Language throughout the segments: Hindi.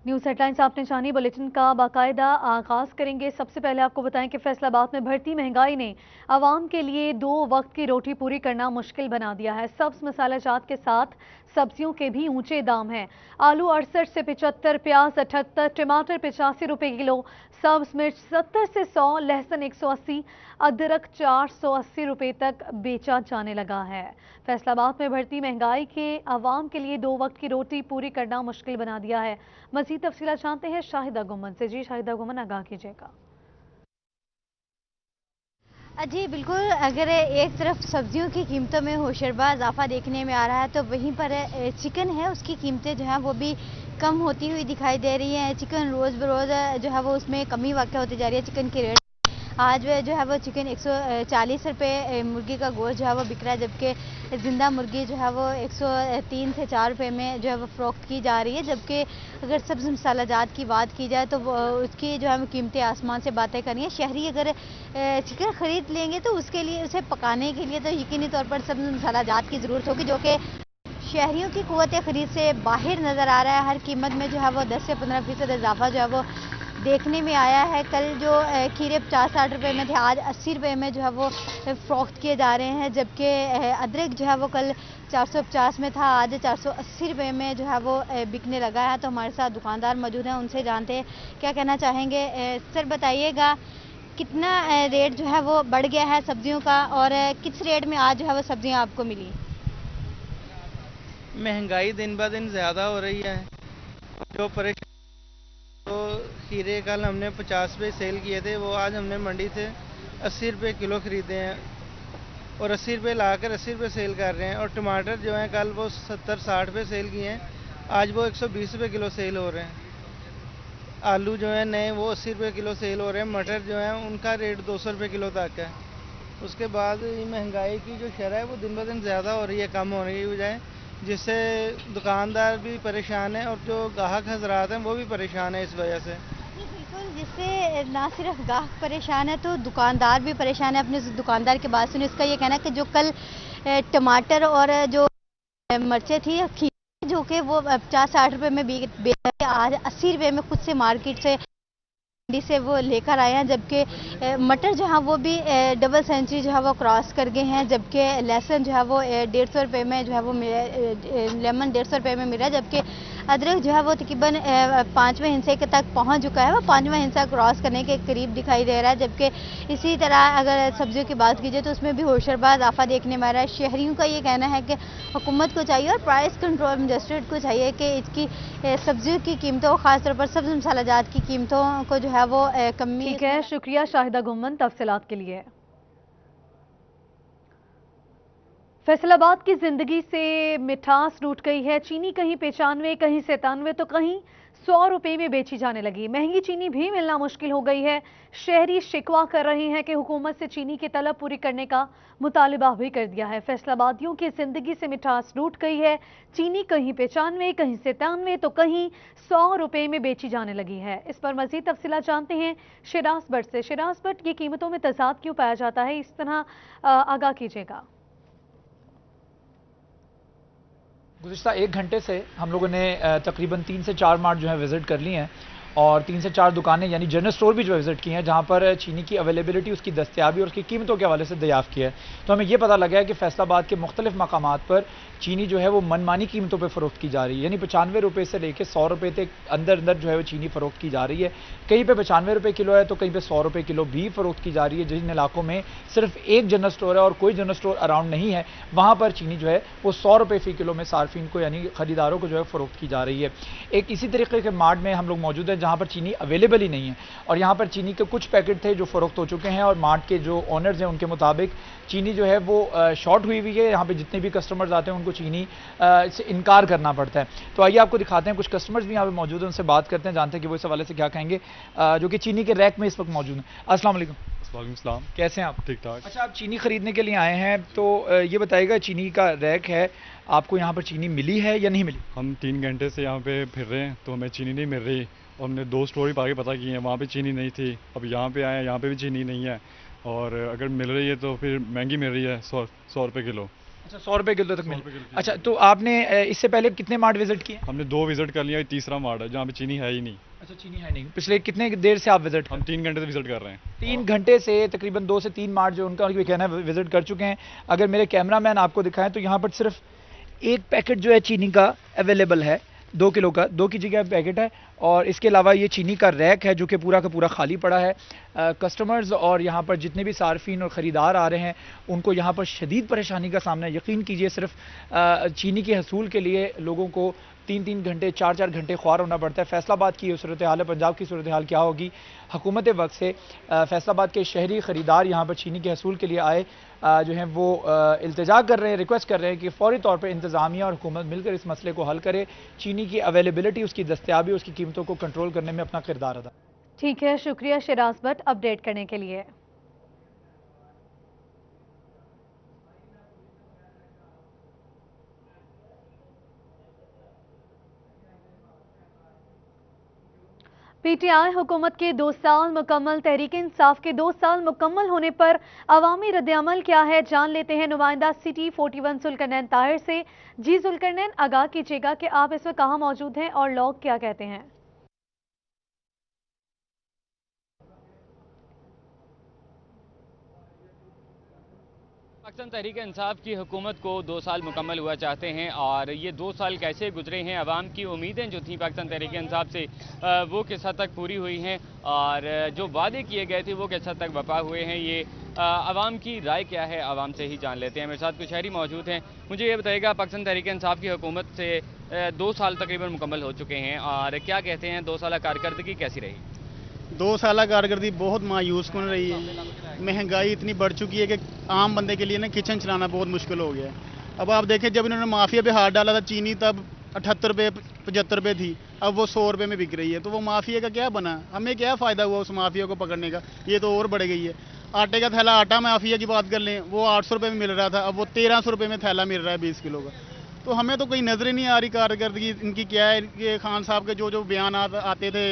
न्यूज हेडलाइंस आपने जानी। बुलेटिन का बाकायदा आगाज करेंगे। सबसे पहले आपको बताएं कि फैसलाबाद में बढ़ती महंगाई ने आवाम के लिए 2 वक्त की रोटी पूरी करना मुश्किल बना दिया है। सब्ज मसालाजात के साथ सब्जियों के भी ऊंचे दाम हैं। आलू 68 से 75, प्याज 78, टमाटर 85 रुपए किलो, सब्ज मिर्च 70 से 100, लहसुन 180, अदरक 480 रुपए तक बेचा जाने लगा है। फैसलाबाद में बढ़ती महंगाई के आवाम के लिए 2 वक्त की रोटी पूरी करना मुश्किल बना दिया है। मजीद तफसीलात जानते हैं शाहिदा गुमन से। जी शाहिदा गुमन, आगाह कीजिएगा। जी बिल्कुल, अगर एक तरफ सब्जियों की कीमतों में होशरबा इजाफा देखने में आ रहा है तो वहीं पर चिकन है उसकी कीमतें जो हैं वो भी कम होती हुई दिखाई दे रही हैं। चिकन रोज़ बरोज़ जो है वो उसमें कमी वाक़या होती जा रही है। चिकन की रेट आज जो है वो चिकन 140 रुपये मुर्गी का गोश्त जो है वो बिक रहा है, जबकि ज़िंदा मुर्गी जो है वो 103 से 4 रुपये में जो है वो फ़रोख्त की जा रही है। जबकि अगर सब्ज़ मसालाजात की बात की जाए तो वो उसकी जो है वो कीमतें आसमान से बातें कर रही हैं। शहरी अगर चिकन ख़रीद लेंगे तो उसके लिए उसे पकाने के लिए तो यकीनी तौर पर सब्ज़ मसालाजात की ज़रूरत होगी, जो कि शहरियों की क़ुव्वत ख़रीद से बाहर नज़र आ रहा है। हर कीमत में जो है वो 10 से 15% इजाफा जो है वो देखने में आया है। कल जो खीरे 50-60 रुपये में थे, आज 80 रुपये में जो है वो फ़रोख्त किए जा रहे हैं। जबकि अदरक जो है वो कल 450 में था, आज 480 रुपये में जो है वो बिकने लगा है। तो हमारे साथ दुकानदार मौजूद हैं, उनसे जानते हैं क्या कहना चाहेंगे। सर बताइएगा, कितना रेट जो है वो बढ़ गया है सब्जियों का, और किस रेट में आज जो है वो सब्जियां आपको मिली? महंगाई दिन ब दिन ज़्यादा हो रही है। जो परेशान, तो खीरे कल हमने 50 पे सेल किए थे, वो आज हमने मंडी से 80 रुपये किलो ख़रीदे हैं और 80 रुपये लाकर 80 रुपये सेल कर रहे हैं। और टमाटर जो हैं कल वो 70-60 पे सेल किए हैं, आज वो 120 रुपये किलो सेल हो रहे हैं। आलू जो है नए वो 80 रुपये किलो सेल हो रहे हैं। मटर जो है उनका रेट 200 रुपये किलो तक है। उसके बाद ये महंगाई की जो शरह है वो दिन ब दिन ज़्यादा हो रही है, कम होने की बजाय, जिससे दुकानदार भी परेशान है और जो ग्राहक हजरात हैं वो भी परेशान है इस वजह से। जी बिल्कुल, जिससे ना सिर्फ ग्राहक परेशान है तो दुकानदार भी परेशान है। अपने दुकानदार की बात सुनी, उसका ये कहना है कि जो कल टमाटर और जो मिर्चें थी, खीरे जो कि वो 50-60 रुपये में बेच रहे थे, आज 80 रुपये में खुद से मार्केट से मंडी से वो लेकर आए हैं। जबकि मटर जो है वो भी डबल सेंचुरी जो है वो क्रॉस कर गए हैं। जबकि लहसुन जो है वो 150 रुपये में जो है वो लेमन 150 रुपये में मिला। जबकि अदरक जो है वो तकरीबन 5वें हिस्से के तक पहुंच चुका है, वो 5वां हिस्सा क्रॉस करने के करीब दिखाई दे रहा है। जबकि इसी तरह अगर सब्जियों की बात कीजिए तो उसमें भी होशरबा इजाफा देखने में आ रहा है। शहरियों का ये कहना है कि हुकूमत को चाहिए और प्राइस कंट्रोल मजिस्ट्रेट को चाहिए कि इसकी सब्जियों की कीमतों, खासतौर पर सब्ज़ मसालाजात की कीमतों को जो है वो कमी। ठीक है, शुक्रिया शाहिदा गुमन तफसीलात के लिए। फैसलाबाद की जिंदगी से मिठास लूट गई है। चीनी कहीं 95, कहीं 97 तो कहीं 100 रुपए में बेची जाने लगी। महंगी चीनी भी मिलना मुश्किल हो गई है। शहरी शिकवा कर रहे हैं कि हुकूमत से चीनी की तलब पूरी करने का मुतालबा भी कर दिया है। फैसलाबादियों की जिंदगी से मिठास लूट गई है। चीनी कहीं 95, कहीं 97 तो कहीं 100 रुपए में बेची जाने लगी है। इस पर मजीद तफसीलात जानते हैं शिराज भट्ट से। शिराज भट्ट, ये कीमतों में तजाद क्यों पाया जाता है, इस तरह आगाह कीजिएगा। गुज़िश्ता 1 घंटे से हम लोगों ने तकरीबन 3 से 4 मार्ट जो है विज़िट कर ली हैं और 3 से 4 दुकानें यानी जनरल स्टोर भी जो है विज़िट की हैं, जहाँ पर चीनी की अवेलेबिलिटी, उसकी दस्तयाबी और उसकी कीमतों के हवाले से दरियाफ़्त किया है। तो हमें ये पता लगा है कि फैसलाबाद के मुख्तलिफ मकामात पर चीनी जो है वो मनमानी कीमतों पर फ़रोख्त की जा रही है, यानी 95 रुपये से लेकर 100 रुपये तक अंदर जो है वो चीनी फ़रोख्त की जा रही है। कहीं पर 95 रुपये किलो है तो कहीं पर 100 रुपये किलो भी फ़रोख्त की जा रही है। जिन इलाकों में सिर्फ एक जनरल स्टोर है और कोई जनरल स्टोर अराउंड नहीं है, वहाँ पर चीनी जो है वो 100 रुपये फ़ी किलो में सार्फिन को यानी खरीदारों को जो है फ़रोख्त की जा रही है। एक इसी तरीके के मार्ट में हम लोग मौजूद हैं जहाँ पर चीनी अवेलेबल ही नहीं है और यहाँ पर चीनी के कुछ पैकेट थे जो फ़रोख्त हो चुके हैं और मार्ट के जो ओनर्स हैं उनके मुताबिक चीनी जो है वो शॉर्ट हुई हुई है। यहाँ पे जितने भी कस्टमर्स आते हैं उनको चीनी से इनकार करना पड़ता है। तो आइए आपको दिखाते हैं, कुछ कस्टमर्स भी यहाँ पे मौजूद हैं, उनसे बात करते हैं, जानते हैं कि वो इस हवाले से क्या कहेंगे, जो कि चीनी के रैक में इस वक्त मौजूद हैं। अस्सलाम वालेकुम। वालेकुम सलाम। कैसे हैं आप? ठीक ठाक। अच्छा, आप चीनी खरीदने के लिए आए हैं तो ये बताइएगा, चीनी का रैक है, आपको यहाँ पर चीनी मिली है या नहीं मिली? हम 3 घंटे से यहाँ पे फिर रहे हैं तो हमें चीनी नहीं मिल रही और हमने 2 स्टोर भी आगे पता किए हैं, वहाँ पे चीनी नहीं थी। अब यहाँ पे आए हैं, यहाँ पे भी चीनी नहीं है और अगर मिल रही है तो फिर महंगी मिल रही है, 100 रुपये किलो। अच्छा, 100 रुपए किलो तक 100 मिल। रुपए किलो। अच्छा, तो आपने इससे पहले कितने मार्ट विजिट किए? हमने 2 विजिट कर लिया, ये तीसरा मार्ट है जहाँ पे चीनी है ही नहीं। अच्छा, चीनी है नहीं। पिछले कितने देर से आप विजिट? हम 3 घंटे से विजिट कर रहे हैं। 3 घंटे से तकरीबन 2 से 3 मार्ट जो उनका कहना है विजिट कर चुके हैं। अगर मेरे कैमरामैन आपको दिखाएं तो यहाँ पर सिर्फ एक पैकेट जो है चीनी का अवेलेबल है, 2 किलो का, 2 की जगह पैकेट है। और इसके अलावा ये चीनी का रैक है जो कि पूरा का पूरा खाली पड़ा है। कस्टमर्स और यहाँ पर जितने भी सार्फिन और ख़रीदार आ रहे हैं उनको यहाँ पर शदीद परेशानी का सामना, यकीन कीजिए, सिर्फ चीनी के हसूल के लिए लोगों को 3-3 घंटे 4-4 घंटे ख्वार होना पड़ता है। फैसलाबाद की सूरत हाल है, पंजाब की सूरत हाल क्या होगी? हुकूमत वक्त से फैसलाबाद के शहरी ख़रीदार यहाँ पर चीनी के हसूल के लिए आए जो हैं वो इल्तिजा कर रहे हैं, रिक्वेस्ट कर रहे हैं कि फ़ौरी तौर पर इंतज़ामिया और हुकूमत मिलकर इस मसले को हल करे, चीनी की अवेलेबिलिटी, उसकी दस्तयाबी, उसकी कीमतों को कंट्रोल करने में अपना किरदार अदा। ठीक है, शुक्रिया शिराज भट्ट अपडेट करने के लिए। पीटीआई हुकूमत के 2 साल मुकम्मल, तहरीक इंसाफ के 2 साल मुकम्मल होने पर अवामी रद्द-ए-अमल क्या है, जान लेते हैं नुमाइंदा सिटी 41 जुल्करनैन ताहिर से। जी जुल्करनैन, आगाह कीजिएगा कि आप इस वक्त कहाँ मौजूद हैं और लोग क्या कहते हैं? पाकिस्तान तहरीक इंसाफ की हुकूमत को 2 साल मुकम्मल हुआ चाहते हैं और ये 2 साल कैसे गुजरे हैं, अवाम की उम्मीदें जो थी पाकिस्तान तहरीक इंसाफ से वो किस हद तक पूरी हुई हैं और जो वादे किए गए थे वो किस हद तक वफा हुए हैं, ये अवाम की राय क्या है, अवाम से ही जान लेते हैं। मेरे साथ कुछ शहरी मौजूद हैं। मुझे ये बताइएगा, पाकिस्तान तहरीक इंसाफ की हुकूमत से 2 साल तकरीबन मुकम्मल हो चुके हैं और क्या कहते हैं 2 साल कारकर्दगी कैसी रही? 2 साल कारकर्दगी बहुत मायूस कन रही है। महंगाई इतनी बढ़ चुकी है कि आम बंदे के लिए ना किचन चलाना बहुत मुश्किल हो गया है। अब आप देखें, जब इन्होंने माफिया पे हाथ डाला था, चीनी तब 78 रुपये 75 रुपये थी, अब वो 100 रुपये में बिक रही है। तो वो माफिया का क्या बना? हमें क्या फ़ायदा हुआ उस माफिया को पकड़ने का? ये तो और बढ़ गई है। आटे का थैला, आटा माफिया की बात कर लें, वो 800 रुपये में मिल रहा था, अब वो 1300 रुपये में थैला मिल रहा है 20 किलो का। तो हमें तो कोई नज़र ही नहीं आ रही कारकर्दगी इनकी क्या है। ये खान साहब के जो बयान आते थे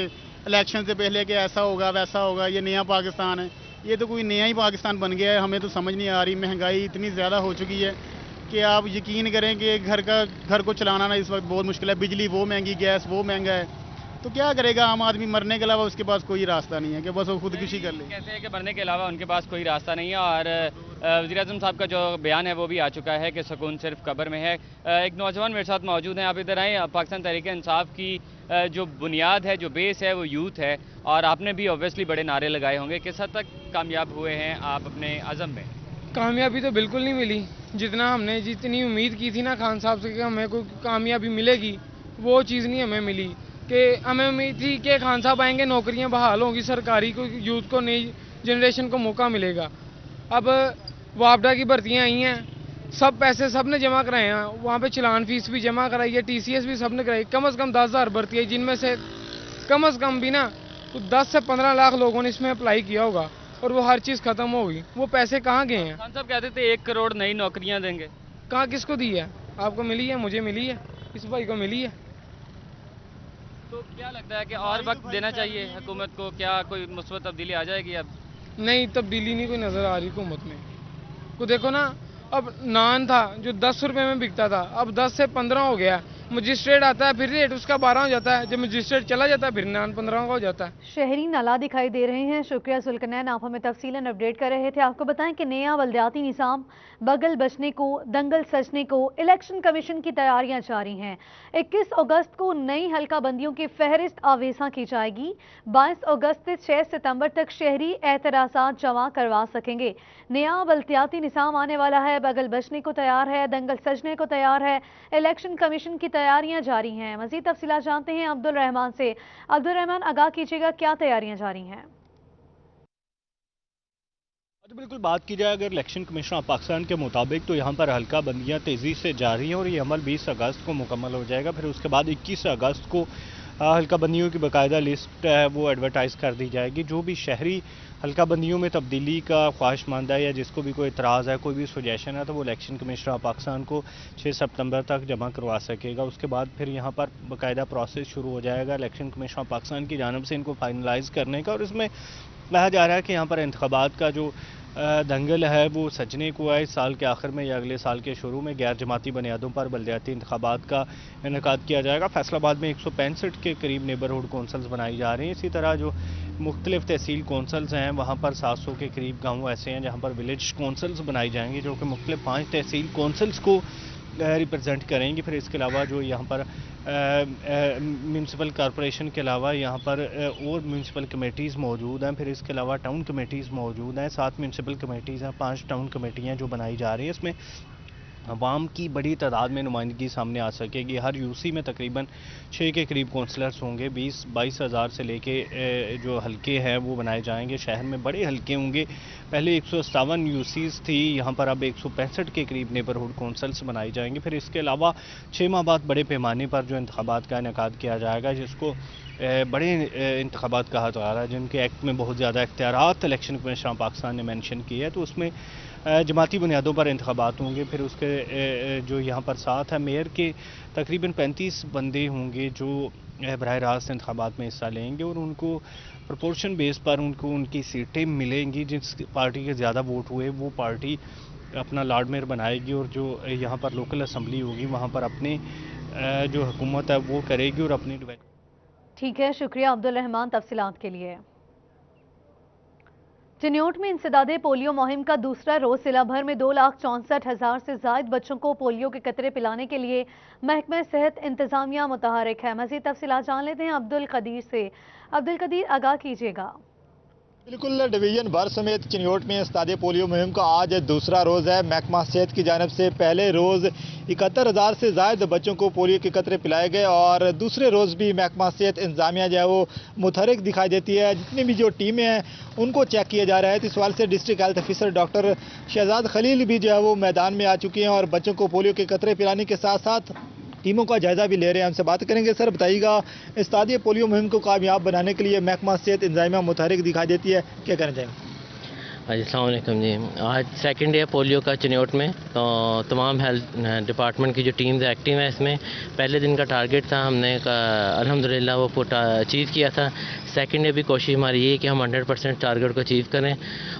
इलेक्शन से पहले कि ऐसा होगा वैसा होगा, ये नया पाकिस्तान है, ये तो कोई नया ही पाकिस्तान बन गया है। हमें तो समझ नहीं आ रही। महंगाई इतनी ज़्यादा हो चुकी है कि आप यकीन करें कि घर को चलाना ना इस वक्त बहुत मुश्किल है। बिजली वो महंगी, गैस वो महंगा है, तो क्या करेगा आम आदमी? मरने के अलावा उसके पास कोई रास्ता नहीं है कि बस वो खुदकुशी कर ले। कहते हैं कि मरने के अलावा उनके पास कोई रास्ता नहीं है और वज़ीर-ए-आज़म साहब का जो बयान है वो भी आ चुका है कि सुकून सिर्फ कब्र में है। एक नौजवान मेरे साथ मौजूद हैं, आप इधर आए। पाकिस्तान तहरीक इंसाफ की जो बुनियाद है, जो बेस है, वो यूथ है और आपने भी ऑब्वियसली बड़े नारे लगाए होंगे। किस हद तक कामयाब हुए हैं आप अपने अज़म में? कामयाबी तो बिल्कुल नहीं मिली। जितनी उम्मीद की थी ना खान साहब से कि हमें कोई कामयाबी मिलेगी, वो चीज़ नहीं हमें मिली। कि हमें उम्मीद थी कि खान साहब आएंगे, नौकरियां बहाल होंगी सरकारी, को यूथ को, नई जनरेशन को मौका मिलेगा। अब वापडा की भर्तियां आई हैं, सब पैसे सब ने जमा कराए हैं, वहाँ पे चलान फीस भी जमा कराई है, TCS भी सब ने कराई। कम से कम 10,000 भर्ती आई, जिनमें से कम से कम भी ना तो 10 से 15 लाख लोगों ने इसमें अप्लाई किया होगा और वो हर चीज़ खत्म हो गई। वो पैसे कहाँ गए हैं? खान साहब कहते थे 1 करोड़ नई नौकरियाँ देंगे। कहाँ, किसको दी है? आपको मिली है, मुझे मिली है, इस भाई को मिली है। तो क्या लगता है कि और वक्त देना चाहिए हुकूमत को? क्या कोई मुस्बत तब्दीली आ जाएगी अब? नहीं, तब्दीली नहीं कोई नज़र आ रही हुकूमत में। को देखो ना, अब नान था जो 10 रुपये में बिकता था, अब 10 से 15 हो गया। मजिस्ट्रेट आता है फिर रेट उसका 12 हो जाता है, जब मजिस्ट्रेट चला जाता है फिर नान 15 का हो जाता है। शहरी नाला दिखाई दे रहे हैं। शुक्रिया जुल्करनैन, आप हमें तफसीलन अपडेट कर रहे थे। आपको बताएं कि नया बल्दियाती निज़ाम बगल बचने को, दंगल सजने को, इलेक्शन कमीशन की तैयारियां जारी हैं। 21 अगस्त को नई हल्का बंदियों की फहरिस्त आवेजा की जाएगी। 22 अगस्त से 6 सितंबर तक शहरी एतराज़ात जमा करवा सकेंगे। नया बल्दियाती निज़ाम आने वाला है, बगल बचने को तैयार है, दंगल सजने को तैयार है, इलेक्शन कमीशन की तैयारियां जारी हैं। मज़ीद तफसीलात जानते हैं अब्दुल रहमान से। अब्दुल रहमान, आगाह कीजिएगा, क्या तैयारियां जारी हैं? तो बिल्कुल बात की जाए अगर इलेक्शन कमीशन ऑफ पाकिस्तान के मुताबिक तो यहाँ पर हल्का बंदियाँ तेज़ी से जारी हैं और ये अमल 20 अगस्त को मुकम्मल हो जाएगा। फिर उसके बाद 21 अगस्त को हल्का बंदियों की बाकायदा लिस्ट है वो एडवर्टाइज़ कर दी जाएगी। जो भी शहरी हल्का बंदियों में तब्दीली का ख्वाहिशमंद है या जिसको भी कोई इतराज़ है, कोई भी सुजेशन है, तो वो इलेक्शन कमीशन ऑफ पाकिस्तान को 6 सितंबर तक जमा करवा सकेगा। उसके बाद फिर यहाँ पर बाकायदा प्रोसेस शुरू हो जाएगा इलेक्शन कमीशन ऑफ पाकिस्तान की जानिब से इनको फाइनलाइज़ करने का। और इसमें कहा जा रहा है कि यहाँ पर इंतखाबात का जो दंगल है वो सजने को है। इस साल के आखिर में या अगले साल के शुरू में गैर जमाती बुनियादों पर बलदियाती इंतखाबात का इनेकाद किया जाएगा। फैसलाबाद में 165 के करीब नेबरहुड कौंसल्स बनाई जा रही हैं। इसी तरह जो मुख्तलिफ तहसील कौंसल्स हैं वहाँ पर 700 के करीब गाँव ऐसे हैं जहाँ पर विलेज कौंसल्स बनाई जाएंगी, जो कि मुख्तलिफ 5 तहसील कौंसल्स को रिप्रेजेंट करेंगे। फिर इसके अलावा जो यहाँ पर म्यूनसिपल कॉरपोरेशन के अलावा यहाँ पर और म्यूनसिपल कमेटीज़ मौजूद हैं। फिर इसके अलावा टाउन कमेटीज़ मौजूद हैं। 7 म्यूनसिपल कमेटीज़ हैं, 5 टाउन कमेटियाँ जो बनाई जा रही हैं। इसमें अवाम की बड़ी तादाद में नुमाइंदगी सामने आ सकेगी। हर यूसी में तकरीबन 6 के करीब कौंसलर्स होंगे। 22 हज़ार से लेके जो हलके हैं वो बनाए जाएंगे। शहर में बड़े हलके होंगे। पहले 157 यूसीज़ थी, यहाँ पर अब 165 के करीब नेबरहुड कौंसल्स बनाई जाएंगी। फिर इसके अलावा 6 माह बाद बड़े पैमाने पर जो इंतखाबात का इनेकाद किया जाएगा, जिसको बड़े इंतखाबात कहा जा रहा है, जिनके एक्ट में बहुत ज़्यादा इख्तियारात इलेक्शन कमीशन ऑफ पाकिस्तान ने मेंशन किया है। तो उसमें जमाती बुनियादों पर इंतखाबात होंगे। फिर उसके जो यहाँ पर साथ है मेयर के तकरीबन 35 बंदे होंगे जो बराह रास्त इंतखाबात में हिस्सा लेंगे और उनको प्रोपोर्शन बेस पर उनको उनकी सीटें मिलेंगी। जिस पार्टी के ज़्यादा वोट हुए वो पार्टी अपना लॉर्ड मेयर बनाएगी और जो यहाँ पर लोकल असम्बली होगी वहाँ पर अपने जो हुकूमत है वो करेगी और अपनी। ठीक है, शुक्रिया अब्दुल रहमान तफसीलात के लिए। चिन्योट में इंसदादे पोलियो मुहिम का दूसरा रोज जिला भर में 2,64,000 से ज्यादा बच्चों को पोलियो के कतरे पिलाने के लिए महकमा सेहत इंतजामिया मुतहरिक है। मजीद तफसीलात जान लेते हैं अब्दुल कदीर से। अब्दुल कदीर, आगाह कीजिएगा। बिल्कुल, डिवीजन भर समेत चिन्योट में इंसदादे पोलियो मुहिम का आज दूसरा रोज़ है। महकमा सेहत की जानिब से पहले रोज़ 71,000 से ज़ायद बच्चों को पोलियो के कतरे पिलाए गए और दूसरे रोज़ भी महकमा सेहत इंतजामिया जो है वो मुतहरिक दिखाई देती है। जितनी भी जो टीमें हैं उनको चेक किया जा रहा है। तो इस सवाल से district health officer doctor Shahzad Khalil भी जो है वो मैदान में आ चुके हैं और बच्चों को पोलियो के कतरे पिलाने के साथ साथ टीमों का जायजा भी ले रहे हैं। हमसे बात करेंगे। सर बताइएगा, इंसदादे पोलियो मुहिम को कामयाब बनाने के लिए महकमा सेहत इंतजामिया मुतहरिक दिखाई देती है, क्या कहना चाहेंगे? अस्सलाम वालेकुम जी। आज सेकंड डे पोलियो का चिन्योट में, तो तमाम हेल्थ डिपार्टमेंट की जो टीम्स एक्टिव हैं इसमें। पहले दिन का टारगेट था, हमने अल्हम्दुलिल्लाह वो अचीव किया था। सेकंड डे भी कोशिश हमारी ये है कि हम 100% टारगेट को अचीव करें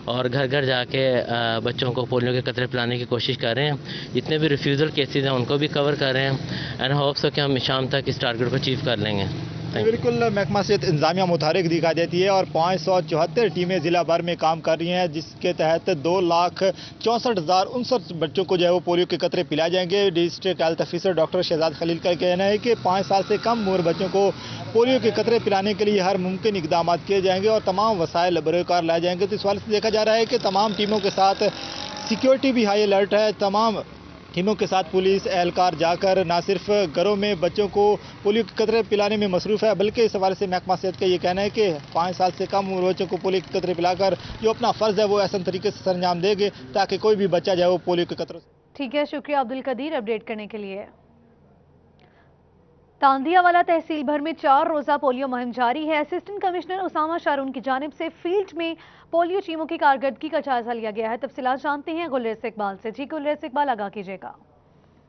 और घर घर जाके बच्चों को पोलियो के कतरे पिलाने की कोशिश कर रहे हैं। जितने भी रिफ्यूज़ल केसेस हैं उनको भी कवर कर रहे हैं एंड होप्स हो कि हम शाम तक इस टारगेट को अचीव कर लेंगे। बिल्कुल, महकमा सेहत इंतजामिया मुतहरिक दिखाई देती है और 574 टीमें जिला भर में काम कर रही हैं, जिसके तहत 2,64,059 बच्चों को जो है वो पोलियो के कतरे पिलाए जाएंगे। District health officer doctor Shahzad Khalil का कहना है कि 5 साल से कम उम्र बच्चों को पोलियो के कतरे पिलाने के लिए हर मुमकिन इकदाम किए जाएंगे और तमाम वसाइल बरोकार लाए जाएंगे। तो इस सवाल से देखा जा रहा है कि तमाम टीमों के साथ सिक्योरिटी भी हाई अलर्ट है। तमाम टीमों के साथ पुलिस एहलकार जाकर ना सिर्फ घरों में बच्चों को पोलियो के कतरे पिलाने में मसरूफ़ है, बल्कि इस हवाले से महकमा सेहत का ये कहना है कि 5 साल से कम उम्र बच्चों को पोलियो के कतरे पिलाकर जो अपना फ़र्ज़ है वो ऐसा तरीके से सरंजाम देंगे ताकि कोई भी बच्चा जाए वो पोलियो के कतरों। ठीक है, शुक्रिया अब्दुल कदीर अपडेट करने के लिए। तांदियावाला तहसील भर में 4 रोज़ा पोलियो मुहिम जारी है। असिस्टेंट कमिश्नर उसामा शारून की जानिब से फील्ड में पोलियो टीमों की कारकर्दगी का जायजा लिया गया है। तफसीलात जानते हैं गुलरेज़ इकबाल से। जी गुलरेज़ इकबाल, आगाह कीजिएगा।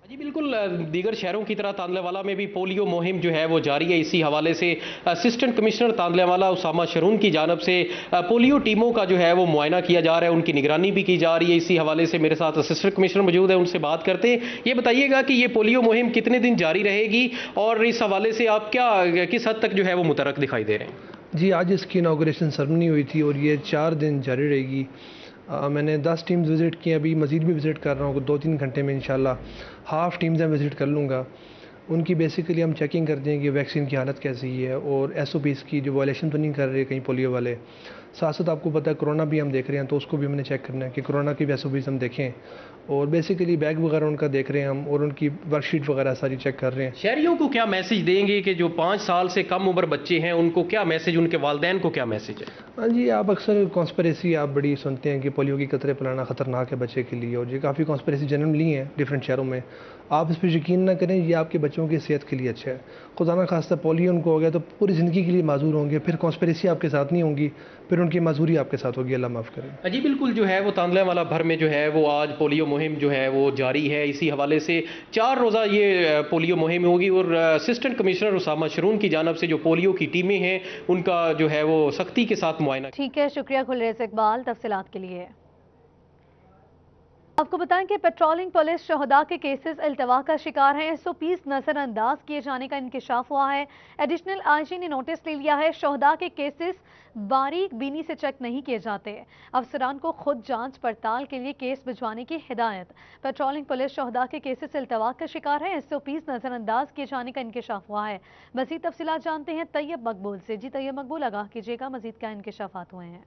जी बिल्कुल, दीगर शहरों की तरह तांदलेवाला में भी पोलियो मुहिम जो है वो जारी है। इसी हवाले से असिस्टेंट कमिश्नर तांदलेवाला उसामा शरून की जानब से पोलियो टीमों का जो है वो मुआयना किया जा रहा है, उनकी निगरानी भी की जा रही है। इसी हवाले से मेरे साथ असिस्टेंट कमिश्नर मौजूद है, उनसे बात करते हैं। ये बताइएगा कि ये पोलियो मुहिम कितने दिन जारी रहेगी और इस हवाले से आप किस हद तक जो है वो मुतरक दिखाई दे रहे हैं? जी, आज इसकी इनागुरेशन सेरेमनी हुई थी और ये 4 दिन जारी रहेगी। मैंने 10 टीम्स विज़िट की, अभी मज़ीद भी विज़िट कर रहा हूँ। 2-3 घंटे में इंशाल्लाह हाफ़ टीम्स मैं विज़िट कर लूँगा। उनकी बेसिकली हम चेकिंग करते हैं कि वैक्सीन की हालत कैसी है और SOPs की जो वायलेशन तो नहीं कर रहे कहीं पोलियो वाले। साथ साथ आपको पता है कोरोना भी हम देख रहे हैं, तो उसको भी हमने चेक करना है कि कोरोना की भी SOPs हम देखें और बेसिकली बैग वगैरह उनका देख रहे हैं हम और उनकी वर्कशीट वगैरह सारी चेक कर रहे हैं। शहरियों को क्या मैसेज देंगे कि जो 5 साल से कम उम्र बच्चे हैं उनको क्या मैसेज, उनके वालिदैन को क्या मैसेज है? हाँ जी, आप अक्सर कॉन्स्पिरेसी आप बड़ी सुनते हैं कि पोलियो की कतरे पिलाना ख़तरनाक है बच्चे के लिए, और ये काफ़ी कॉन्स्पिरेसी जन्म ली हैं डिफरेंट शहरों में। आप इस पर यकीन ना करें, ये आपके बच्चों की सेहत के लिए अच्छा है। खुदा ना खास्ता पोलियो उनको हो गया तो पूरी ज़िंदगी के लिए माजूर होंगे, फिर कॉन्स्पिरेसी आपके साथ नहीं होंगी, फिर उनकी माजूरी आपके साथ होगी। अल्लाह माफ़ करें। जी बिल्कुल, जो है वो तांदलेवाला भर में जो है वो आज पोलियो मुहिम जो है वो जारी है। इसी हवाले से 4 रोज़ा ये पोलियो मुहिम होगी और असिस्टेंट कमिश्नर उसामा शरून की जानब से जो पोलियो की टीमें हैं उनका जो है वो सख्ती के साथ मुआयना। ठीक है, शुक्रिया गुलरेज़ इकबाल तफसीलात के लिए। आपको बताएं कि पेट्रोलिंग पुलिस शहदा के केसेस अल्तवा का शिकार हैं। SOPs नजरअंदाज किए जाने का इंकशाफ हुआ है। एडिशनल IG ने नोटिस ले लिया है। शहदा के केसेस बारीक बीनी से चेक नहीं किए जाते। अफसरान को खुद जांच पड़ताल के लिए केस भिजवाने की हिदायत। पेट्रोलिंग पुलिस शहदा के केसेस अल्तवा का शिकार है। SOPs नजरअंदाज किए जाने का इंकशाफ हुआ है। मजीद तफसीलात जानते हैं तैयब मकबूल से। जी तैयब मकबूल, आगाह कीजिएगा, मजीद क्या इंकशाफात हुए हैं?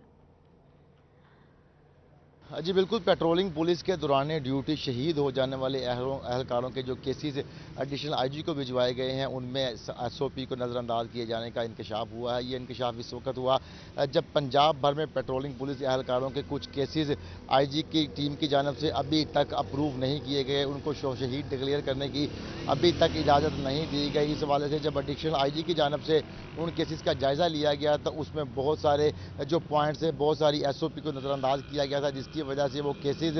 जी बिल्कुल, पेट्रोलिंग पुलिस के दौरान ड्यूटी शहीद हो जाने वाले अहलकारों के जो केसेस एडिशनल IG को भिजवाए गए हैं उनमें SOP को नज़रअंदाज किए जाने का इंकशाफ हुआ है। ये इंकशाफ इस वक्त हुआ जब पंजाब भर में पेट्रोलिंग पुलिस अहलकारों के कुछ केसेस IG की टीम की जानब से अभी तक अप्रूव नहीं किए गए, उनको शहीद डिक्लेयर करने की अभी तक इजाज़त नहीं दी गई। इस हवाले से जब एडिशनल IG की जानब से उन केसेस का जायज़ा लिया गया तो उसमें बहुत सारे जो पॉइंट्स हैं, बहुत सारी SOP को नज़रअंदाज किया गया था, जिसकी वजह से वो केसेस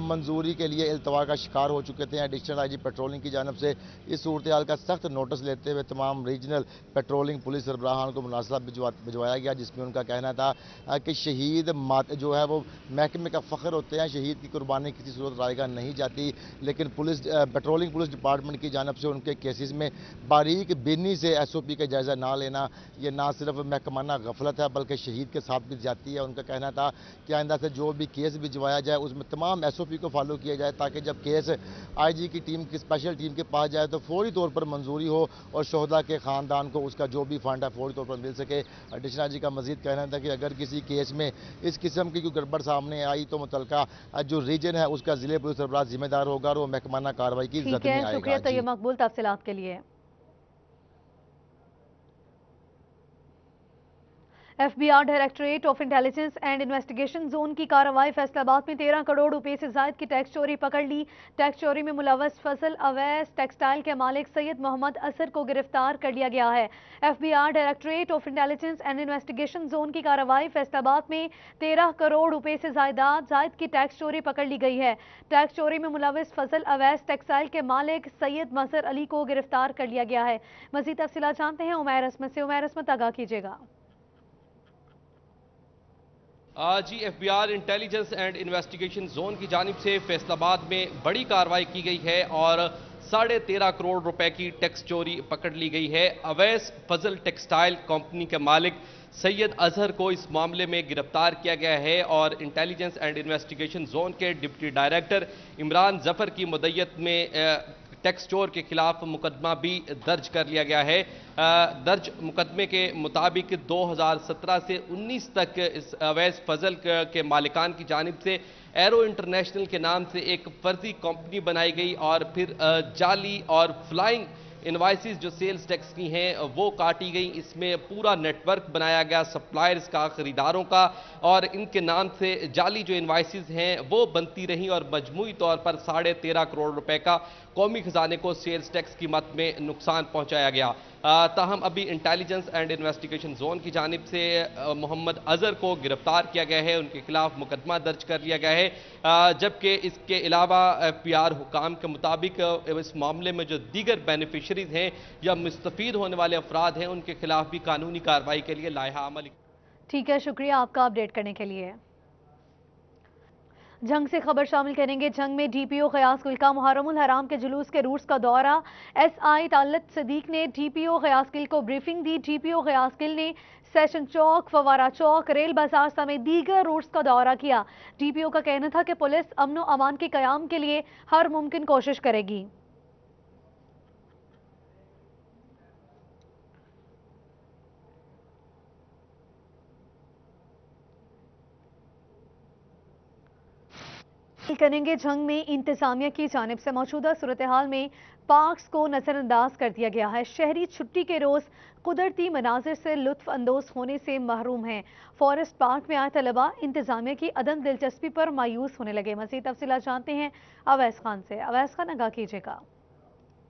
मंजूरी के लिए इल्तवा का शिकार हो चुके थे। एडिशनल IG पेट्रोलिंग की जानब से इस सूरत हाल का सख्त नोटिस लेते हुए तमाम रीजनल पेट्रोलिंग पुलिस सरबराहान को मुनासला भिजवाया गया, जिसमें उनका कहना था कि शहीद जो है वो महकमे का फ़ख्र होते हैं, शहीद की कुर्बानी किसी सूरत रायगा नहीं जाती। लेकिन पेट्रोलिंग पुलिस डिपार्टमेंट की जानब से उनके केसेस में बारीक बीनी से SOP का जायज़ा ना लेना, ये ना सिर्फ महकमाना गफलत है बल्कि शहीद के साथ भी जाती है। उनका कहना था कि आइंदा से जो भी केस भिजवाया जाए उसमें तमाम SOP को फॉलो किया जाए, ताकि जब केस IG की टीम की स्पेशल टीम के पास जाए तो फौरी तौर पर मंजूरी हो और शहदा के ख़ानदान को उसका जो भी फंड है फौरी तौर पर मिल सके। एडिशनल IG का मजीद कहना था कि अगर किसी केस में इस किस्म की कोई गड़बड़ सामने आई तो मुतलका जो रीजन है उसका जिले पुलिस सरबराह जिम्मेदार होगा और वो महकमाना कार्रवाई की जद में आएगा। शुक्रिया तैयब मकबूल तफसीलात के लिए। FBI directorate of intelligence and investigation zone की कार्रवाई। फैसलाबाद में 13 करोड़ रुपए से जायद की टैक्स चोरी पकड़ ली। टैक्स चोरी में मुलव्वस फजल अवैस टेक्सटाइल के मालिक सैयद मोहम्मद असर को गिरफ्तार कर लिया गया है। FBI directorate of intelligence and investigation zone की कार्रवाई। फैसलाबाद में 13 करोड़ रुपए से जायद की टैक्स चोरी पकड़ ली गई है। टैक्स चोरी में मुलव्वस फजल अवैस टेक्सटाइल के मालिक सैयद मजहर अली को गिरफ्तार कर लिया गया है। मजीद तफसीलात जानते हैं उमैर असमत से। उमैर असमत, आगाह कीजिएगा। जी FBI intelligence and investigation zone की जानिब से फैसलाबाद में बड़ी कार्रवाई की गई है और 13.5 करोड़ रुपए की टैक्स चोरी पकड़ ली गई है। अवैस फजल टेक्सटाइल कंपनी के मालिक सैयद अजहर को इस मामले में गिरफ्तार किया गया है और इंटेलिजेंस एंड इन्वेस्टिगेशन जोन के डिप्टी डायरेक्टर इमरान जफर की मुद्दत में टैक्स चोर के खिलाफ मुकदमा भी दर्ज कर लिया गया है। दर्ज मुकदमे के मुताबिक 2017 से 19 तक इस अवैस फजल के मालिकान की जानिब से एरो इंटरनेशनल के नाम से एक फर्जी कंपनी बनाई गई और फिर जाली और फ्लाइंग इनवाइसेस जो सेल्स टैक्स की हैं वो काटी गई। इसमें पूरा नेटवर्क बनाया गया सप्लायर्स का, खरीदारों का, और इनके नाम से जाली जो इनवाइसेस हैं वो बनती रहीं और मजमूई तौर पर 13.5 करोड़ रुपए का कौमी खजाने को सेल्स टैक्स की मद में नुकसान पहुंचाया गया। ताहम अभी इंटेलिजेंस एंड इन्वेस्टिगेशन जोन की जानिब से मोहम्मद अजहर को गिरफ्तार किया गया है, उनके खिलाफ मुकदमा दर्ज कर लिया गया है। जबकि इसके अलावा PR हुकाम के मुताबिक इस मामले में जो दीगर बेनिफिशरीज हैं या मुस्तफीद होने वाले अफराद हैं उनके खिलाफ भी कानूनी कार्रवाई के लिए लाइहा अमल। ठीक है, शुक्रिया आपका अपडेट करने के लिए। जंग से खबर शामिल करेंगे। जंग में DPO ग़यास गिल का मुहर्रमुल हराम के जुलूस के रूट्स का दौरा। SI तालत सदीक ने DPO ग़यास गिल को ब्रीफिंग दी। DPO ग़यास गिल ने सेशन चौक, फवारा चौक, रेल बाजार समेत दीगर रूट्स का दौरा किया। DPO का कहना था कि पुलिस अमन व अमान के क़याम के लिए हर मुमकिन कोशिश करेगी। करेंगे। जंग में इंतजामिया की जानिब से मौजूदा सूरत हाल में पार्क्स को नजरअंदाज कर दिया गया है। शहरी छुट्टी के रोज कुदरती मनाजिर से लुत्फ अंदोज होने से महरूम हैं। फॉरेस्ट पार्क में आए तलबा इंतजामिया की अदम दिलचस्पी पर मायूस होने लगे। मज़ीद तफसीलात जानते हैं अवैस खान से। अवैस खान, आगाह कीजिएगा।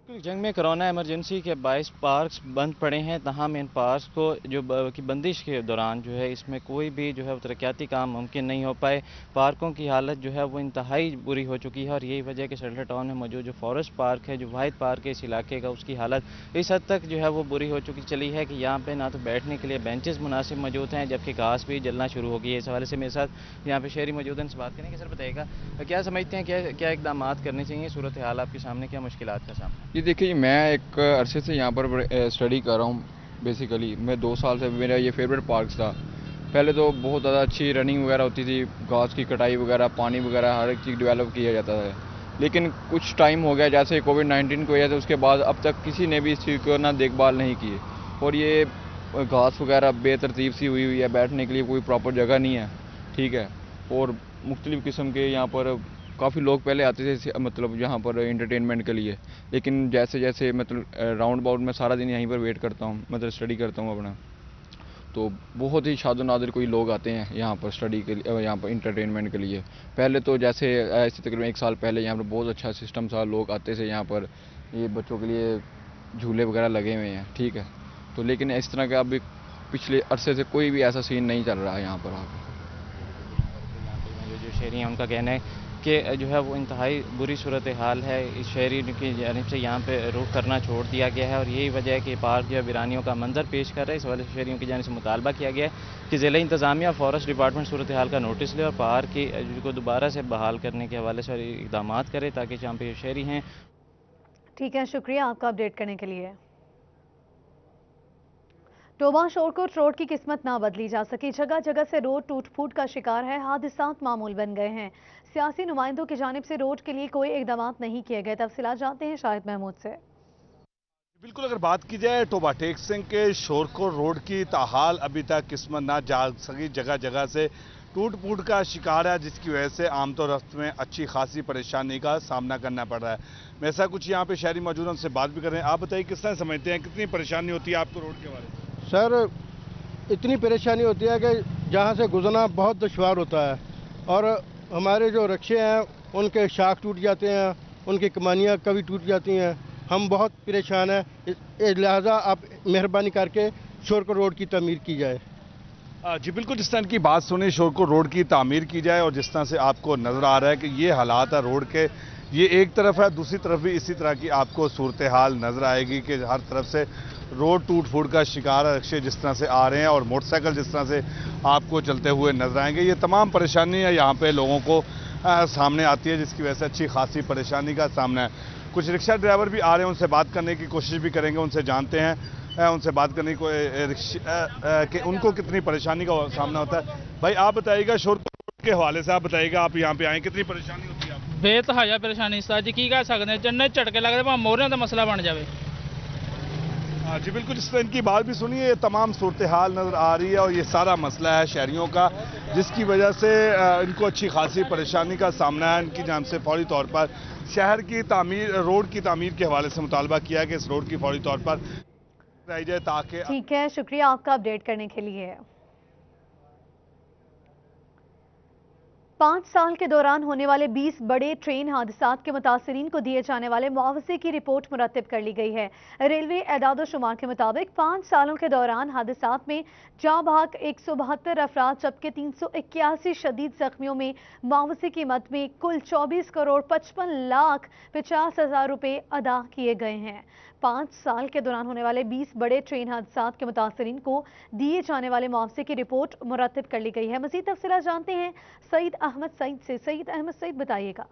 जंग में कोरोना इमरजेंसी के 22 पार्क्स बंद पड़े हैं, तमाम इन पार्क्स को की बंदिश के दौरान जो है इसमें कोई भी जो है तरक्याती काम मुमकिन नहीं हो पाए। पार्कों की हालत जो है वो इंतहाई बुरी हो चुकी है और यही वजह कि सेटलर टाउन में मौजूद जो फॉरेस्ट पार्क है, जो वाहिद पार्क है इस इलाके का, उसकी हालत इस हद तक जो है वो बुरी हो चुकी चली है कि यहाँ पे ना तो बैठने के लिए बेंचेस मुनासिब मौजूद हैं, जबकि घास भी जलना शुरू हो गई है। इस हवाले से मेरे साथ यहाँ पे शहरी मौजूद हैं, इनसे बात करेंगे। सर बताइएगा क्या समझते हैं, क्या इकदाम करने चाहिए, सूरत हाल आपके सामने, क्या मुश्किलात का सामना? ये देखिए, मैं एक अरसे से यहाँ पर स्टडी कर रहा हूँ। बेसिकली मैं 2 साल से, मेरा ये फेवरेट पार्क था। पहले तो बहुत ज़्यादा अच्छी रनिंग वगैरह होती थी, घास की कटाई वगैरह, पानी वगैरह हर एक चीज़ डेवलप किया जाता था। लेकिन कुछ टाइम हो गया, जैसे कोविड-19 की वजह से, उसके बाद अब तक किसी ने भी इस चीज़ को ना देखभाल नहीं की और ये घास वगैरह बेतरतीब सी हुई है, बैठने के लिए कोई प्रॉपर जगह नहीं है, ठीक है। और मुख्तलिफ़ किस्म के यहाँ पर काफ़ी लोग पहले आते थे, मतलब यहाँ पर एंटरटेनमेंट के लिए, लेकिन जैसे जैसे मतलब राउंड अबाउट में सारा दिन यहीं पर वेट करता हूँ, मतलब स्टडी करता हूँ अपना, तो बहुत ही शादो नादिर कोई लोग आते हैं यहाँ पर स्टडी के लिए, यहाँ पर इंटरटेनमेंट के लिए। पहले तो जैसे ऐसे तकरीबन 1 साल पहले यहाँ पर बहुत अच्छा सिस्टम था, लोग आते थे यहाँ पर, ये बच्चों के लिए झूले वगैरह लगे हुए हैं, ठीक है। तो लेकिन इस तरह का अभी पिछले अरसे से कोई भी ऐसा सीन नहीं चल रहा है यहाँ पर। जो शहरी हैं उनका कहना है कि जो है वो इंतहाई बुरी सूरत हाल है, इस शहरी की जानिब से यहाँ पे रुख करना छोड़ दिया गया है और यही वजह है कि पार्क जो है वीरानियों का मंजर पेश कर रहा है। इस वजह से शहरियों की जानिब से मुतालबा किया गया है कि ज़िला इंतज़ामिया फॉरेस्ट डिपार्टमेंट सूरत हाल का नोटिस ले और पार्क को दोबारा से बहाल करने के हवाले से इक़दाम करे ताकि जहाँ पे शहरी हैं। ठीक है, शुक्रिया आपका अपडेट करने के लिए। टोबा शोरकोट रोड की किस्मत ना बदली जा सकी, जगह जगह से रोड टूट फूट का शिकार है, हादसात मामूल बन गए हैं। सियासी नुमाइंदों की जानिब से रोड के लिए कोई इकदाम नहीं किए गए। तफसीलात जानते हैं शाहिद महमूद से। बिल्कुल, अगर बात की जाए टोबा टेक सिंह के शोरकोट रोड की, ताहाल अभी तक किस्मत ना जा सकी, जगह जगह से टूट फूट का शिकार है, जिसकी वजह से आमतौर रास्ते में अच्छी खासी परेशानी का सामना करना पड़ रहा है। मैं ऐसा कुछ यहाँ पे शहरी मौजूद हैं, उनसे बात भी कर रहे हैं। आप बताइए किस तरह समझते हैं, कितनी परेशानी होती है आपको रोड के बारे में? सर, इतनी परेशानी होती है कि जहाँ से गुजरना बहुत दुश्वार होता है और हमारे जो रिक्शे हैं उनके शाख टूट जाते हैं, उनकी कमानियाँ कभी टूट जाती हैं। हम बहुत परेशान हैं, लिहाजा आप मेहरबानी करके शोरकोट रोड की तमीर की जाए। जी बिल्कुल, जिस तरह की बात सुनी, शोरकोट रोड की तामीर की जाए और जिस तरह से आपको नज़र आ रहा है कि ये हालात है रोड के, ये एक तरफ है, दूसरी तरफ भी इसी तरह की आपको सूरत हाल नज़र आएगी कि हर तरफ से रोड टूट फूट का शिकार है। रिक्शे जिस तरह से आ रहे हैं और मोटरसाइकिल जिस तरह से आपको चलते हुए नजर आएंगे, ये तमाम परेशानियां यहाँ पे लोगों को सामने आती है, जिसकी वजह से अच्छी खासी परेशानी का सामना है। कुछ रिक्शा ड्राइवर भी आ रहे हैं, उनसे बात करने की कोशिश भी करेंगे, उनसे जानते हैं, उनसे बात करने की उनको कितनी परेशानी का सामना होता है। भाई आप बताइएगा, शोरकोट के हवाले से आप बताइएगा, आप यहाँ पे आए, कितनी परेशानी होती है आपको? बेतहाया परेशानी सर जी, की कह सकते हैं, चन्ने झटके लगते मोहरे का मसला बन जाए। हाँ जी बिल्कुल, इस तरह इनकी बात भी सुनिए, तमाम सूरत हाल नज़र आ रही है और ये सारा मसला है शहरियों का, जिसकी वजह से इनको अच्छी खासी परेशानी का सामना है। इनकी जानिब से फौरी तौर पर शहर की तामीर, रोड की तामीर के हवाले से मुतालबा किया है कि इस रोड की फौरी तौर पर कराई जाए ताकि। ठीक है, शुक्रिया आपका अपडेट करने के लिए। 5 साल के दौरान होने वाले 20 बड़े ट्रेन हादसात के मुतासरीन को दिए जाने वाले मुआवजे की रिपोर्ट मुरतब कर ली गई है। रेलवे एदाद शुमार के मुताबिक 5 सालों के दौरान हादसात में जाँ बहक 172 अफराद जबकि 381 शदीद जख्मियों में मुआवजे की मद में कुल 24 करोड़ 55 लाख 50 हजार रुपये अदा किए गए हैं। 5 साल के दौरान होने वाले 20 बड़े ट्रेन हादसात के मुतासरीन को दिए जाने वाले मुआवजे की रिपोर्ट मुरतब कर ली गई है। मज़ीद तफसीलात जानते हैं सईद अहमद सईद से। सईद अहमद सईद, बताइएगा।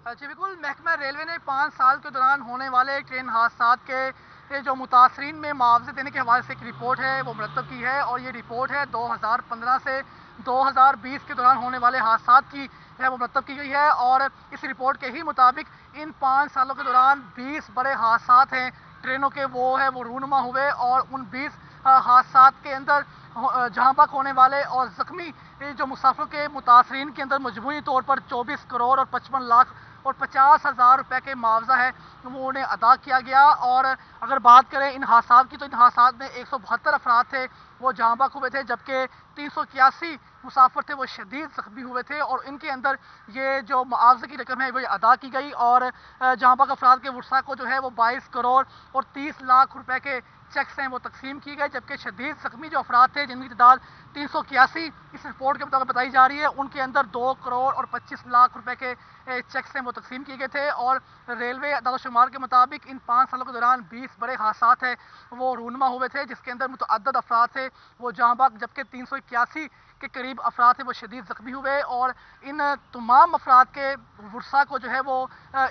जी बिल्कुल, महकमा रेलवे ने 5 साल के दौरान होने वाले ट्रेन हादसात के जो मुतासरीन में मुआवजे देने के हवाले से एक रिपोर्ट है वो मुरतब की है और ये रिपोर्ट है 2015 से 2020 के दौरान होने वाले हादसात की है वो मुरतब की गई है। और इस रिपोर्ट के ही मुताबिक इन 5 सालों के दौरान 20 बड़े हादसात हैं ट्रेनों के, वो रूनुमा हुए और उन 20 हादसात के अंदर जहाँ बहक होने वाले और ज़ख्मी जो मुसाफिरों के मुतासरीन के अंदर मजमूई तौर पर 24 करोड़ और 55 लाख और 50 हजार रुपये के मुआवजा है वो उन्हें अदा किया गया। और अगर बात करें इन हादसात की, तो इन हादसात में 172 अफराद थे वो जहाँ बहक हुए थे जबकि 381 मुसाफिर थे वो शदीद जख्मी हुए थे और इनके अंदर ये जो मुआवजे की रकम है वो अदा की गई और जहाँ बाग अफराद के वर्सा को जो है वो 22 करोड़ और 30 लाख रुपए के चेक्स हैं वो तकसीम किए गए, जबकि शदीद जख्मी जो अफराद थे जिनकी तादाद 381 इस रिपोर्ट के मुताबिक बताई जा रही है, उनके अंदर 2 करोड़ और 25 लाख रुपए के चेक्स हैं वो तकसीम किए गए थे। और रेलवे अदाद-ओ-शुमार के मुताबिक इन 5 सालों के दौरान 20 बड़े हादसात हैं वो रूनमा हुए थे, जिसके अंदर मुतअद्दद अफराद थे वो जहाँ बाग, जबकि 381 के करीब अफराद थे वो शदीद जख्मी हुए और इन तमाम अफराद के वर्सा को जो है वो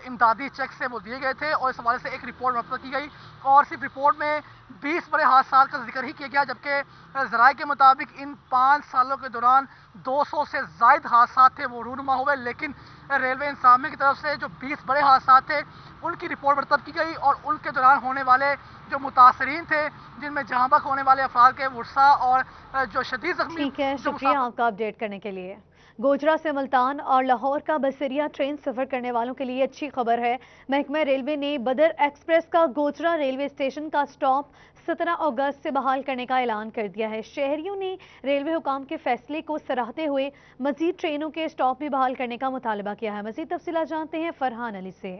इमदादी चेक से वो दिए गए थे और इस हवाले से एक रिपोर्ट मुतल्लक की गई और सिर्फ रिपोर्ट में 20 बड़े हादसा का जिक्र ही किया गया, जबकि ज़राए के मुताबिक इन 5 सालों के दौरान 200 से ज़ायद हादसा थे वो रूनुमा हुए, लेकिन रेलवे इंतजामिया की तरफ से जो 20 बड़े हादसा थे उनकी रिपोर्ट मरतब की गई और उनके दौरान होने वाले जो मुतासरीन थे जिनमें जहाँ बक होने वाले अफराद के वर्सा और जो शदीद जख्मी। ठीक है, शुक्रिया आपका अपडेट करने के लिए। गोजरा से मुल्तान और लाहौर का बसरिया ट्रेन सफर करने वालों के लिए अच्छी खबर है। महकमा रेलवे ने बदर एक्सप्रेस का गोजरा रेलवे स्टेशन का स्टॉप 17 अगस्त से बहाल करने का ऐलान कर दिया है। शहरियों ने रेलवे हुकाम के फैसले को सराहते हुए मजीद ट्रेनों के स्टॉप भी बहाल करने का मुतालबा किया है। मजीद तफसीलात जानते हैं फरहान अली से।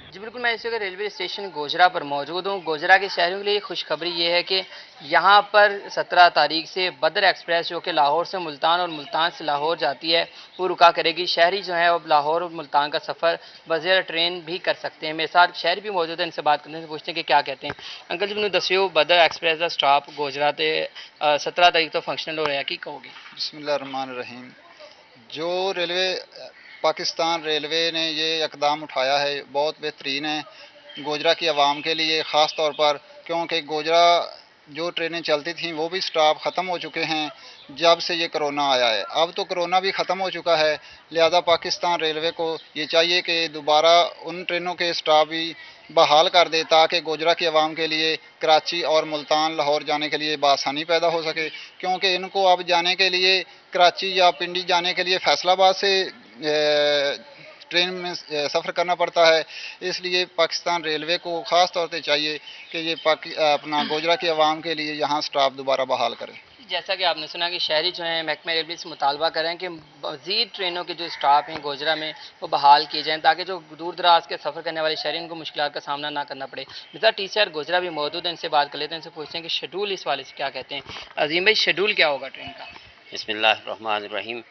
जी बिल्कुल, मैं इस वक्त रेलवे स्टेशन गोजरा पर मौजूद हूँ। गोजरा के शहरियों के लिए खुशखबरी ये है कि यहाँ पर 17 तारीख से बदर एक्सप्रेस जो कि लाहौर से मुल्तान और मुल्तान से लाहौर जाती है वो रुका करेगी। शहरी जो है अब लाहौर और मुल्तान का सफ़र बज़ेर ट्रेन भी कर सकते हैं। मेरे साथ शहरी भी मौजूद है, इनसे बात करने से पूछते हैं कि क्या कहते हैं। अंकल जी, मैंने दसियो बदर एक्सप्रेस का स्टॉप गोजरा से 17 तारीख तो फंक्शनल हो रहा है, की कहोगे? बिस्मिल्लाहिर्रहमानिर्रहीम। जो रेलवे पाकिस्तान रेलवे ने ये इकदाम उठाया है बहुत बेहतरीन है गोजरा की आवाम के लिए, ख़ास तौर पर क्योंकि गोजरा जो ट्रेनें चलती थीं वो भी स्टॉप ख़त्म हो चुके हैं जब से ये कोरोना आया है। अब तो कोरोना भी ख़त्म हो चुका है, लिहाजा पाकिस्तान रेलवे को ये चाहिए कि दोबारा उन ट्रेनों के स्टॉप भी बहाल कर दे ताकि गोजरा की आवाम के लिए कराची और मुल्तान लाहौर जाने के लिए बआसानी पैदा हो सके, क्योंकि इनको अब जाने के लिए कराची या पिंडी जाने के लिए फैसलाबाद से ट्रेन में सफ़र करना पड़ता है। इसलिए पाकिस्तान रेलवे को ख़ास तौर पे चाहिए कि ये अपना गोजरा की आवाम के लिए यहाँ स्टॉप दोबारा बहाल करें। जैसा कि आपने सुना कि शहरी जो हैं महकमा रेलवे से मुतालबा कर रहे हैं कि मज़ीद ट्रेनों के जो स्टॉप हैं गोजरा में वो बहाल किए जाएँ ताकि जो दूर दराज के सफ़र करने वाले शहरी उनको मुश्किल का सामना ना करना पड़े। मिसाल टीचर गोजरा भी मौजूद है, इनसे बात कर लेते हैं, इनसे पूछते हैं कि शेड्यूल इस वाले से क्या कहते हैं। अजीम भाई, शेड्यूल क्या होगा ट्रेन का? बिस्मिल्लाहिर्रहमानिर्रहीम।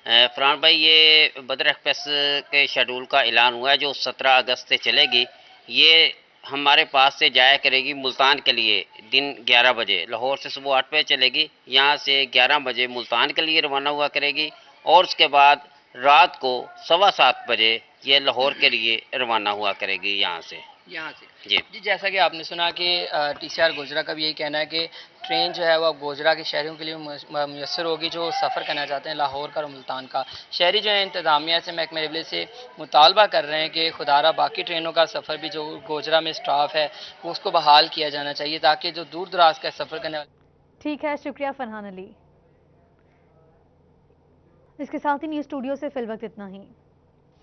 फरहान भाई, ये बदर एक्सप्रेस के शेड्यूल का ऐलान हुआ है जो 17 अगस्त से चलेगी। ये हमारे पास से जाया करेगी मुल्तान के लिए दिन 11 बजे, लाहौर से सुबह 8 बजे चलेगी, यहाँ से 11 बजे मुल्तान के लिए रवाना हुआ करेगी और उसके बाद रात को 7:15 बजे ये लाहौर के लिए रवाना हुआ करेगी यहाँ से जी। जैसा कि आपने सुना कि टीसीआर गोजरा का भी यही कहना है कि ट्रेन जो है वो अब गोजरा के शहरियों के लिए मुयसर होगी जो सफ़र करना चाहते हैं लाहौर का और मुल्तान का। शहरी जो है इंतज़ामिया से महकमा रेलवे से मुतालबा कर रहे हैं कि खुदारा बाकी ट्रेनों का सफ़र भी जो गोजरा में स्टाफ है वो उसको बहाल किया जाना चाहिए ताकि जो दूर दराज का सफ़र करने वाले। ठीक है, शुक्रिया फरहान अली। इसके साथ ही न्यूज़ स्टूडियो से फिल वक्त इतना ही।